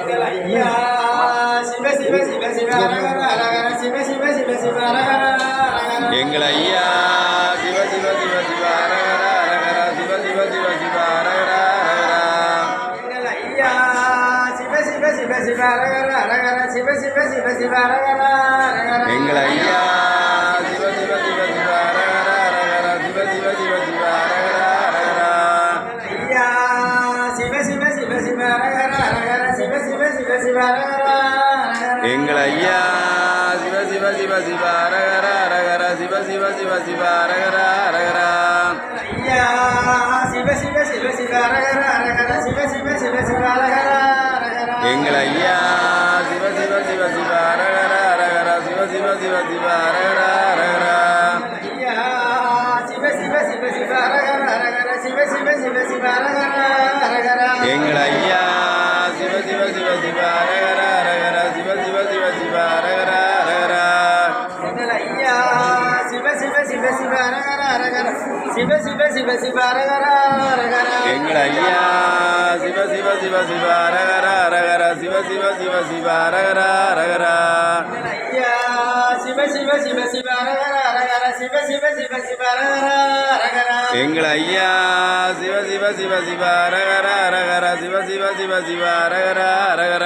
எங்கள் ஐயா சிவ சிவ சிவ சிவ அரகர அரகர சிவ சிவ சிவ சிவ அரகர அரகர எங்கள் ஐயா சிவ சிவ சிவ சிவ அரகர அரகர சிவ சிவ சிவ சிவ அரகர அரகர எங்கள் ஐயா சிவ சிவ சிவ சிவ அரகர அரகர சிவ சிவ சிவ சிவ அரகர அரகர எங்கள் ஐயா சிவ சிவ சிவ சிவ அரகர அரகர சிவ சிவ சிவ சிவ அரகர அரகர ஐயா சிவ சிவ சிவ சிவ அரகர அரகர சிவ சிவ சிவ சிவ அரகர அரகர எங்கள் ஐயா சிவ சிவ சிவ சிவ அரகர அரகர சிவ சிவ சிவ சிவ அரகர அரகர ஐயா சிவ சிவ சிவ சிவ அரகர அரகர சிவ சிவ சிவ சிவ அரகர அரகர எங்கள் ஐயா சிவ சிவ சிவ சிவ அரகர அரகர சிவ சிவ சிவ சிவ அரகர அரகர ஐயா சிவ சிவ சிவ சிவ அரகர அரகர சிவ சிவ சிவ சிவ அரகர அரகர எங்கள் ஐயா சிவ சிவ சிவ சிவ அரகர அரகர சிவ சிவ சிவ சிவ அரகர அரகர எங்கள் ஐயா சிவ சிவ சிவ சிவ அரகர அரகர சிவ சிவ சிவ சிவ அரகர அரகர எங்கள் ஐயா சிவ சிவ சிவ சிவ அரகர அரகர சிவ சிவ சிவ சிவ அரகர அரகர ஐயா சிவ சிவ சிவ சிவ அரகர அரகர சிவ சிவ சிவ சிவ அரகர அரகர எங்கள் ஐயா சிவ சிவ சிவ சிவ அரகர அரகர சிவ சிவ சிவ சிவ அரகர அரகர